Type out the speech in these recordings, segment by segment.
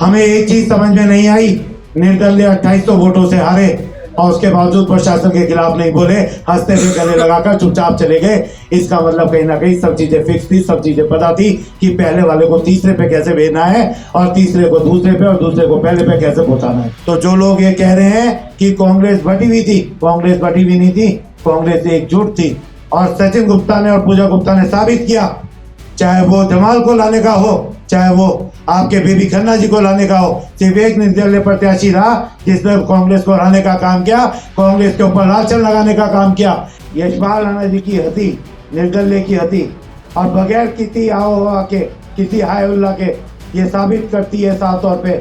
हमें एक चीज समझ में नहीं आई, निर्दलीय 2800 वोटों से हारे और उसके बावजूद प्रशासन के खिलाफ नहीं बोले, हंसते हुए गले लगाकर चुपचाप चले गए। इसका मतलब कहीं ना कहीं सब चीजें फिक्स थी, सब चीजें पता थी कि पहले वाले को तीसरे पे कैसे भेजना है और तीसरे को दूसरे पे और दूसरे को पहले पे कैसे पहुंचाना है। तो जो लोग ये कह रहे हैं कि कांग्रेस बटी हुई थी, कांग्रेस बटी हुई नहीं थी, कांग्रेस एकजुट थी। और सचिन गुप्ता ने और पूजा गुप्ता ने साबित किया, चाहे वो जमाल को लाने का हो, चाहे वो आपके बेबी खन्ना जी को लाने का हो, सिर्फ एक निर्दलीय प्रत्याशी रहा जिसने कांग्रेस को हराने का काम किया, कांग्रेस के ऊपर लालचन लगाने का काम किया। यशपाल राणा जी की हती, निर्दलीय की हती, और बगैर किसी आओ के, किसी हाय उल्ला के, ये साबित करती है साफ तौर पे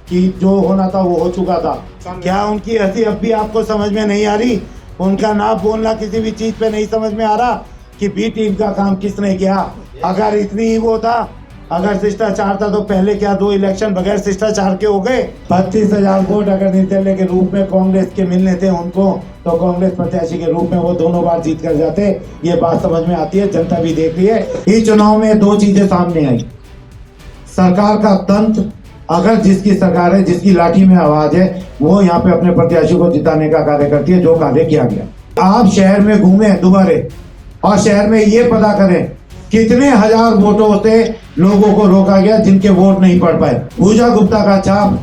कि जो होना था वो हो चुका था। क्या उनकी हंसी अब भी आपको समझ में नहीं आ रही? उनका नाम बोलना किसी भी चीज पे नहीं समझ में आ रहा कि बी टीम का काम किसने किया? अगर इतनी ही वो था, अगर शिष्टाचार था तो पहले क्या 2 इलेक्शन बगैर शिष्टाचार के हो गए? 32,000 वोट अगर निर्दलीय के रूप में कांग्रेस के मिलने थे उनको, तो कांग्रेस प्रत्याशी के रूप में वो दोनों बार जीत कर जाते। ये बात समझ में आती है, जनता भी देख रही है। इस चुनाव में 2 चीजें सामने आई। सरकार का तंत्र, अगर जिसकी सरकार है, जिसकी लाठी में आवाज है, वो यहाँ पे अपने प्रत्याशी को जिताने का कार्य करती है, जो कार्य किया गया। आप शहर में घूमे दोबारे और शहर में ये पता करें कितने हजार वोटों से लोगों को रोका गया जिनके वोट नहीं पड़ पाए। पूजा गुप्ता का छाप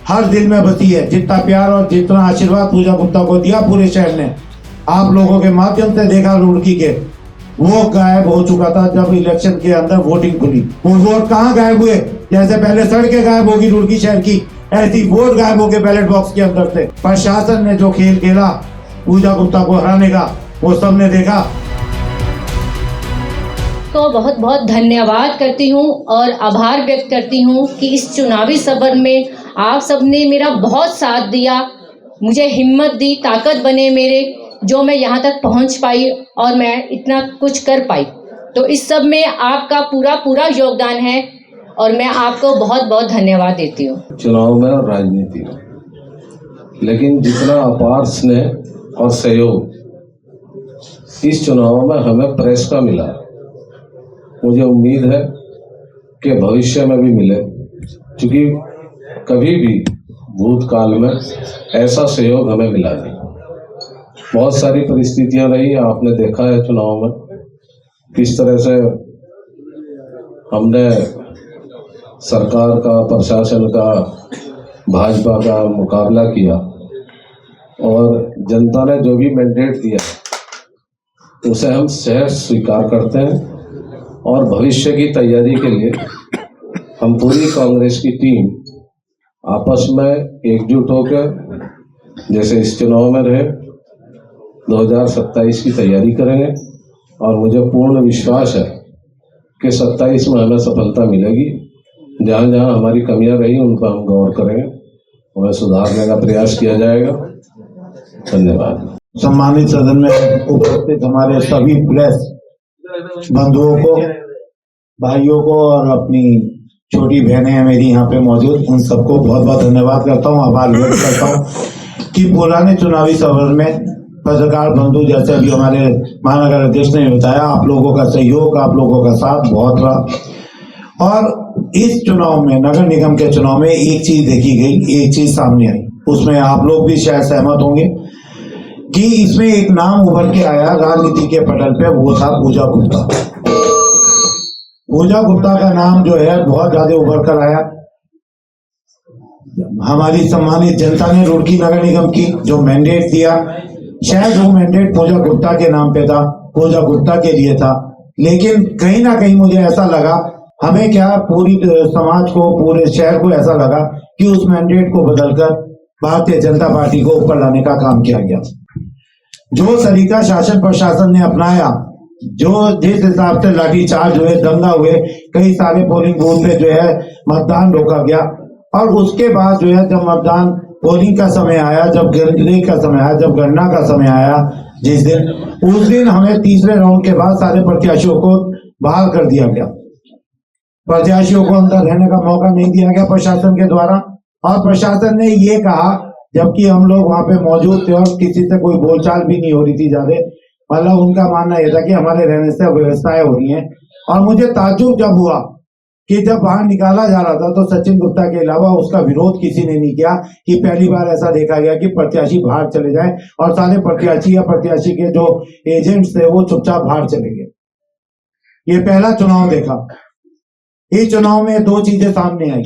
हर दिल में बसी है। जितना प्यार और जितना आशीर्वाद पूजा गुप्ता को दिया पूरे शहर ने, आप लोगों के माध्यम से देखा रुड़की के, वो गायब हो चुका था जब इलेक्शन के अंदर वोटिंग खुली। वो वोट कहाँ गायब हुए? जैसे पहले सड़कें गायब होगी रुड़की शहर की, ऐसी वोट गायब हो गए बैलेट बॉक्स के अंदर से। प्रशासन ने जो खेल खेला पूजा गुप्ता को हराने का, वो सबने देखा। तो बहुत बहुत धन्यवाद करती हूँ और आभार व्यक्त करती हूँ कि इस चुनावी सफर में आप सबने मेरा बहुत साथ दिया, मुझे हिम्मत दी, ताकत बने मेरे, जो मैं यहाँ तक पहुँच पाई और मैं इतना कुछ कर पाई। तो इस सब में आपका पूरा पूरा योगदान है और मैं आपको बहुत बहुत धन्यवाद देती हूँ। चुनाव में और राजनीति में, लेकिन जितना अपार स्नेह और सहयोग इस चुनाव में हमें प्रेस का मिला, मुझे उम्मीद है कि भविष्य में भी मिले, क्योंकि कभी भी भूतकाल में ऐसा सहयोग हमें मिला नहीं। बहुत सारी परिस्थितियां रही, आपने देखा है चुनाव में किस तरह से हमने सरकार का, प्रशासन का, भाजपा का मुकाबला किया और जनता ने जो भी मैंडेट दिया उसे हम सहर्ष स्वीकार करते हैं। और भविष्य की तैयारी के लिए हम पूरी कांग्रेस की टीम आपस में एकजुट होकर जैसे इस चुनाव में रहे 2027 की तैयारी करेंगे। और मुझे पूर्ण विश्वास है कि 27 में हमें सफलता मिलेगी। जहाँ जहाँ हमारी कमियां रही उन पर हम गौर करेंगे, उन्हें सुधारने का प्रयास किया जाएगा। धन्यवाद। सम्मानित सदन में उपस्थित हमारे सभी प्रेस बंधुओं को, भाइयों को और अपनी छोटी बहनें हैं मेरी यहाँ पे मौजूद, उन सबको बहुत बहुत धन्यवाद करता हूँ, आभार व्यक्त करता हूँ कि पुराने चुनावी सफर में पत्रकार बंधु जैसे अभी हमारे महानगर अध्यक्ष ने बताया, आप लोगों का सहयोग, आप लोगों का साथ बहुत रहा। और इस चुनाव में, नगर निगम के चुनाव में एक चीज देखी गई, एक चीज सामने आई, उसमें आप लोग भी शायद सहमत होंगे कि इसमें एक नाम उभर के आया राजनीति के पटल पे, वो था पूजा गुप्ता। पूजा गुप्ता का नाम जो है बहुत ज्यादा उभर कर आया। हमारी सम्मानित जनता ने रुड़की नगर निगम की जो मैंडेट दिया, शायद वो मैंडेट पूजा गुप्ता के नाम पे था, पूजा गुप्ता के लिए था, लेकिन कहीं ना कहीं मुझे ऐसा लगा, हमें क्या पूरी समाज को, पूरे शहर को ऐसा लगा कि उस मैंडेट को बदलकर भारतीय जनता पार्टी को ऊपर लाने का काम किया गया। जो तरीका शासन प्रशासन ने अपनाया, जो जिस हिसाब से लाठीचार्ज हुए, दंगा हुए, कई सारे पोलिंग बूथ पे जो है मतदान रोका गया, और उसके बाद जो है जब मतदान पोलिंग का समय आया, जब गिनती का समय आया, जब गणना का समय आया, जिस दिन, उस दिन हमें तीसरे राउंड के बाद सारे प्रत्याशियों को बाहर कर दिया गया। प्रत्याशियों को अंदर रहने का मौका नहीं दिया गया प्रशासन के द्वारा, और प्रशासन ने ये कहा, जबकि हम लोग वहां पे मौजूद थे और किसी से कोई बोलचाल भी नहीं हो रही थी ज्यादा, मतलब उनका मानना यह था कि हमारे रहने से व्यवस्थाएं हो रही हैं। और मुझे ताज्जुब जब हुआ कि जब बाहर निकाला जा रहा था तो सचिन गुप्ता के अलावा उसका विरोध किसी ने नहीं किया। कि पहली बार ऐसा देखा गया कि प्रत्याशी बाहर चले जाए और सारे प्रत्याशी या प्रत्याशी के जो एजेंट्स थे वो चुपचाप बाहर चले गए। ये पहला चुनाव देखा। इस चुनाव में दो चीजें सामने आई।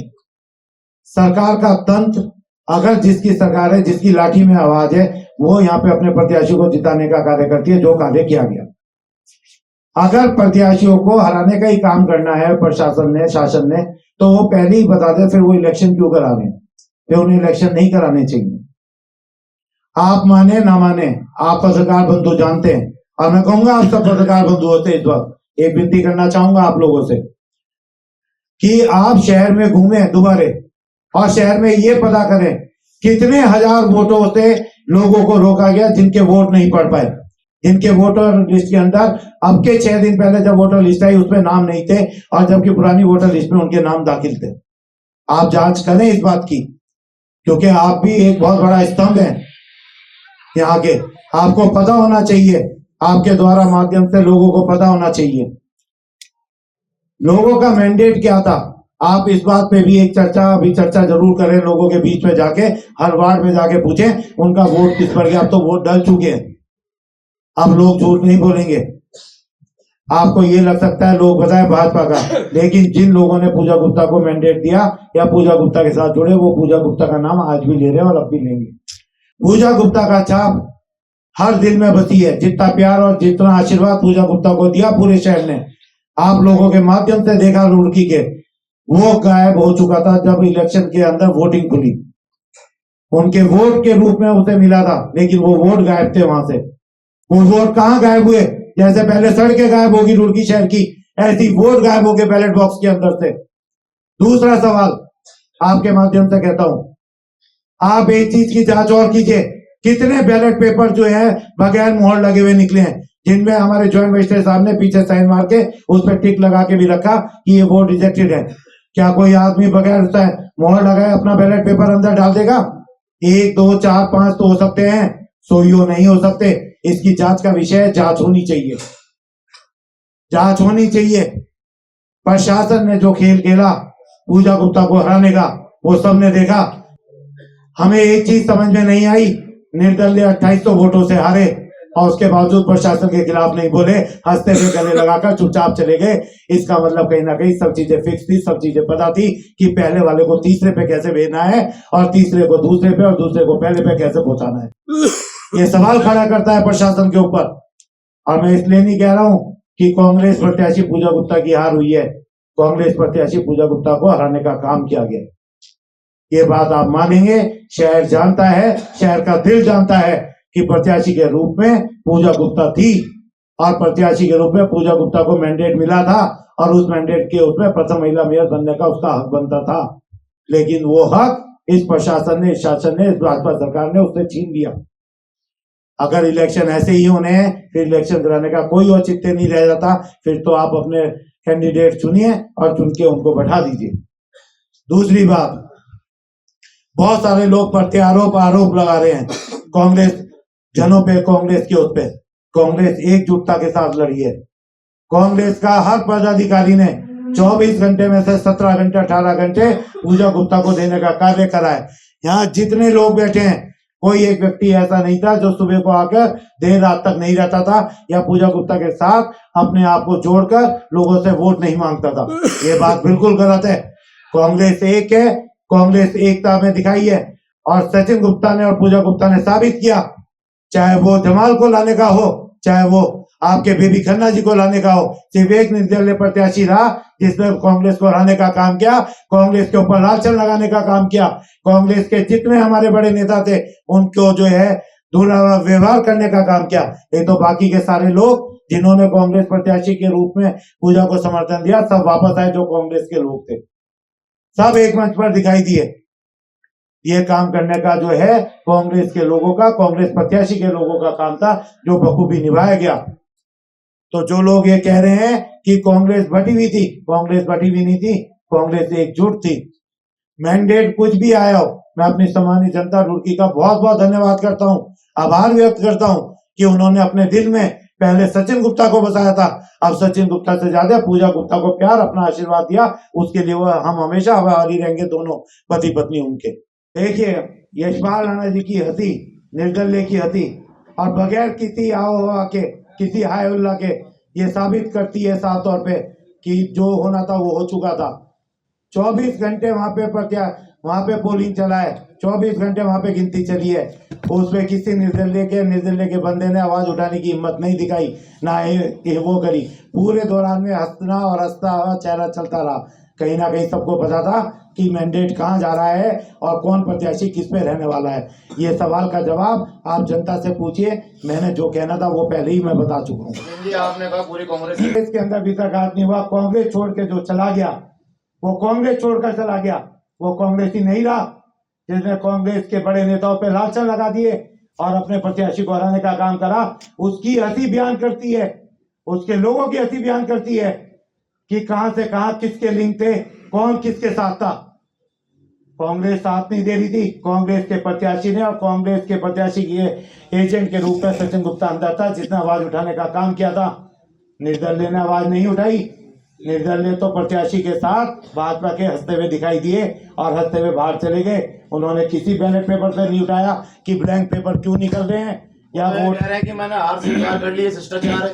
सरकार का तंत्र, अगर जिसकी सरकार है, जिसकी लाठी में आवाज है, वो यहाँ पे अपने प्रत्याशी को जिताने का कार्य करती है, जो कार्य किया गया। अगर प्रत्याशियों को हराने का ही काम करना है प्रशासन ने, शासन ने, तो वो पहले ही बता दे, फिर वो इलेक्शन क्यों करा रहे हैं? फिर उन्हें इलेक्शन नहीं कराने चाहिए। आप माने ना माने, आप पत्रकार बंधु जानते हैं, और मैं कहूंगा आप सब पत्रकार बंधु होते इस वक्त एक विनती करना चाहूंगा आप लोगों से कि आप शहर में घूमें दोबारे और शहर में ये पता करें कितने हजार वोटों से लोगों को रोका गया जिनके वोट नहीं पड़ पाए, जिनके वोटर लिस्ट के अंदर अब के 6 दिन पहले जब वोटर लिस्ट आई उसमें नाम नहीं थे, और जबकि पुरानी वोटर लिस्ट में उनके नाम दाखिल थे। आप जांच करें इस बात की, क्योंकि आप भी एक बहुत बड़ा स्तंभ है यहाँ के। आपको पता होना चाहिए, आपके द्वारा माध्यम से लोगों को पता होना चाहिए लोगों का मैंडेट क्या था। आप इस बात पे भी एक चर्चा जरूर करें, लोगों के बीच में जाके, हर वार्ड में जाके पूछें उनका वोट किस पर गया। अब तो वोट डल चुके हैं, अब लोग झूठ नहीं बोलेंगे। आपको ये लग सकता है लोग बताएं भाजपा का, लेकिन जिन लोगों ने पूजा गुप्ता को मैंडेट दिया या पूजा गुप्ता के साथ जुड़े, वो पूजा गुप्ता का नाम आज भी ले रहे हैं और अब भी लेंगे। पूजा गुप्ता का छाप हर दिल में बसी है। जितना प्यार और जितना आशीर्वाद पूजा गुप्ता को दिया पूरे शहर ने, आप लोगों के माध्यम से देखा रुड़की के, वो गायब हो चुका था जब इलेक्शन के अंदर वोटिंग खुली। उनके वोट के रूप में उसे मिला था, लेकिन वो वोट गायब थे वहां से। वो वोट कहाँ गायब हुए? जैसे पहले सड़कें गायब होगी रुड़की शहर की, ऐसी वोट गायब हो गए बैलेट बॉक्स के अंदर से। दूसरा सवाल आपके माध्यम से कहता हूं, आप एक चीज की जांच और कीजिए, कितने बैलेट पेपर जो है बगैर मोहर लगे हुए निकले हैं, जिनमें हमारे ज्वाइंट मजिस्ट्रेट साहब ने पीछे साइन मार के उस पर टिक लगा के भी रखा कि ये वोट रिजेक्टेड है। क्या कोई आदमी बगैर मोहर लगाए अपना बैलेट पेपर अंदर डाल देगा? 1 2 4 5 तो हो सकते हैं, 100 नहीं हो सकते। इसकी जांच का विषय है, जांच होनी चाहिए, जांच होनी चाहिए। प्रशासन ने जो खेल खेला पूजा गुप्ता को हराने का, वो सबने देखा। हमें एक चीज समझ में नहीं आई, निर्दलीय 2800 वोटों से हारे और उसके बावजूद प्रशासन के खिलाफ नहीं बोले, हंसते हुए गले लगाकर चुपचाप चले गए। इसका मतलब कहीं ना कहीं सब चीजें फिक्स थी, सब चीजें पता थी कि पहले वाले को तीसरे पे कैसे भेजना है और तीसरे को दूसरे पे और दूसरे को पहले पे कैसे पहुंचाना है। ये सवाल खड़ा करता है प्रशासन के ऊपर। और मैं इसलिए नहीं कह रहा हूं कि कांग्रेस प्रत्याशी पूजा गुप्ता की हार हुई है, कांग्रेस प्रत्याशी पूजा गुप्ता को हराने का काम किया गया। ये बात आप मानेंगे, शहर जानता है, शहर का दिल जानता है कि प्रत्याशी के रूप में पूजा गुप्ता थी और प्रत्याशी के रूप में पूजा गुप्ता को मैंडेट मिला था और उस मैंडेट के उसमें प्रथम महिला मेयर बनने का उसका हक बनता था। लेकिन वो हक इस प्रशासन ने, इस शासन ने, इस भाजपा सरकार ने उससे छीन लिया। अगर इलेक्शन ऐसे ही होने हैं, फिर इलेक्शन कराने का कोई औचित्य नहीं रह जाता। फिर तो आप अपने कैंडिडेट चुनिए और चुन के उनको बैठा दीजिए। दूसरी बात, बहुत सारे लोग प्रत्यारोप आरोप लगा रहे हैं कांग्रेस जनों पे, कांग्रेस के उस पे। कांग्रेस एकजुटता के साथ लड़ी है। कांग्रेस का हर पदाधिकारी ने 24 घंटे में से 17 घंटे 18 घंटे पूजा गुप्ता को देने का कार्य करा है। यहाँ जितने लोग बैठे हैं, कोई एक व्यक्ति ऐसा नहीं था जो सुबह को आकर देर रात तक नहीं रहता था या पूजा गुप्ता के साथ अपने आप को जोड़कर लोगों से वोट नहीं मांगता था। ये बात बिल्कुल गलत है। कांग्रेस एक है, कांग्रेस एकता में दिखाई है और सचिन गुप्ता ने और पूजा गुप्ता ने साबित किया, चाहे वो जमाल को लाने का हो, चाहे वो आपके बेबी खन्ना जी को लाने का हो, सिर्फ एक निर्दलीय प्रत्याशी रहा जिसने कांग्रेस को हराने का काम किया, कांग्रेस के ऊपर लालचन लगाने का काम किया। कांग्रेस के जितने हमारे बड़े नेता थे उनको जो है दुर्व्यवहार करने का काम किया। ये तो बाकी के सारे लोग जिन्होंने कांग्रेस प्रत्याशी के रूप में पूजा को समर्थन दिया, सब वापस आए जो कांग्रेस के लोग थे, सब एक मंच पर दिखाई दिए। ये काम करने का जो है कांग्रेस के लोगों का, कांग्रेस प्रत्याशी के लोगों का काम था, जो बखूबी निभाया गया। तो जो लोग ये कह रहे हैं कि कांग्रेस बटी हुई थी, कांग्रेस बटी हुई नहीं थी, कांग्रेस एकजुट थी। मैंडेट कुछ भी आया हो, मैं अपनी सम्मानित जनता रुड़की का बहुत बहुत धन्यवाद करता हूं, आभार व्यक्त करता हूं कि उन्होंने अपने दिल में पहले सचिन गुप्ता को बसाया था, अब सचिन गुप्ता से ज्यादा पूजा गुप्ता को प्यार अपना आशीर्वाद दिया, उसके लिए वो हम हमेशा आभारी रहेंगे, दोनों पति पत्नी उनके। देखिए यशपाल राणा जी की हंसी, निर्दलीय की हंसी, और बगैर किसी आओ के, किसी हाय उल्ला के, ये साबित करती है साफ तौर पे कि जो होना था वो हो चुका था। 24 घंटे वहां पे पोलिंग चला है, 24 घंटे वहां पे गिनती चली है, उसमें किसी निर्दलीय के बंदे ने आवाज उठाने की हिम्मत नहीं दिखाई, ना ही वो करी। पूरे दौरान में हंसना और हंसता हुआ चेहरा चलता रहा। कहीं ना कहीं सबको पता था कि मैंडेट कहाँ जा रहा है और कौन प्रत्याशी किस पे रहने वाला है। ये सवाल का जवाब आप जनता से पूछिए, मैंने जो कहना था वो पहले ही मैं बता चुका हूँ। आपने कहा पूरी कांग्रेस के अंदर विश्वासघात नहीं हुआ, कांग्रेस छोड़ के जो चला गया वो कांग्रेस छोड़कर चला गया, वो कांग्रेस ही नहीं रहा, जिसने कांग्रेस के बड़े नेताओं पे लांछन लगा दिए और अपने प्रत्याशी को हराने का काम करा। उसकी हंसी बयान करती है, उसके लोगों की हंसी बयान करती है कि कहां से कहां किसके लिंक थे, कौन किसके साथ था। कांग्रेस साथ नहीं दे रही थी, कांग्रेस के प्रत्याशी ने, और कांग्रेस के प्रत्याशी के एजेंट के रूप में सचिन गुप्ता अंदर था, जिसने आवाज उठाने का काम किया था। निर्दलीय ने आवाज नहीं उठाई, निर्दलीय तो प्रत्याशी के साथ भाजपा के हंसते हुए दिखाई दिए और हंसते हुए बाहर चले गए। उन्होंने किसी बैलेट पेपर पे नहीं उठाया कि ब्लैंक पेपर क्यों निकल रहे हैं या वोट कह रहे हैं कि मैंने हार स्वीकार कर ली, शिष्टाचार है।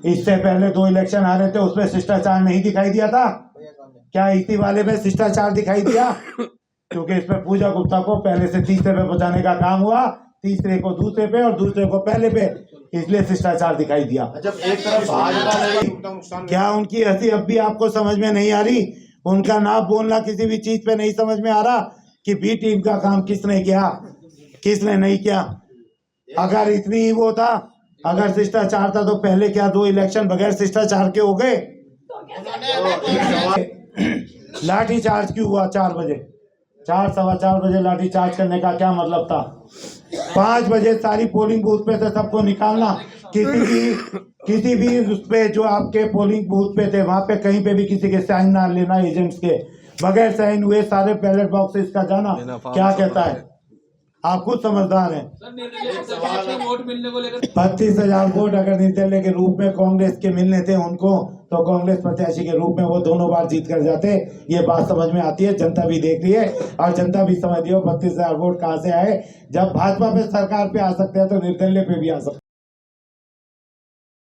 इससे पहले 2 इलेक्शन हारे थे, उसमें शिष्टाचार नहीं दिखाई दिया था क्या? इसी वाले में शिष्टाचार दिखाई दिया, क्योंकि इसमें पूजा गुप्ता को पहले से तीसरे पे पहुंचाने का काम हुआ, तीसरे को दूसरे पे और दूसरे को पहले पे, इसलिए शिष्टाचार दिखाई दिया। जब एक तरफ भाजपा क्या उनकी हंसी अब भी आपको समझ में नहीं आ रही? उनका नाम बोलना किसी भी चीज पे नहीं समझ में आ रहा कि बी टीम का काम किसने किया, किसने नहीं किया। अगर इतनी ही वो था, अगर शिष्टाचार था तो पहले क्या 2 इलेक्शन बगैर शिष्टाचार के हो गए? लाठी चार्ज क्यों हुआ 4 बजे? 4-4:15 बजे लाठी चार्ज करने का क्या मतलब था? 5 बजे सारी पोलिंग बूथ पे से सबको निकालना, किसी भी उस पे जो आपके पोलिंग बूथ पे थे वहां पे कहीं पे भी किसी के साइन ना लेना, एजेंट्स के बगैर साइन हुए सारे बैलेट बॉक्सेस का जाना क्या कहता है? आप खुद समझदार हैं। 32,000 वोट अगर निर्दलीय के रूप में कांग्रेस के मिलने थे उनको, तो कांग्रेस प्रत्याशी के रूप में वो दोनों बार जीत कर जाते। ये बात समझ में आती है, जनता भी देख रही है और जनता भी समझ रही है 32,000 वोट कहाँ से आए। जब भाजपा पे सरकार पे आ सकते हैं तो निर्दलीय पे भी आ सकते हैं।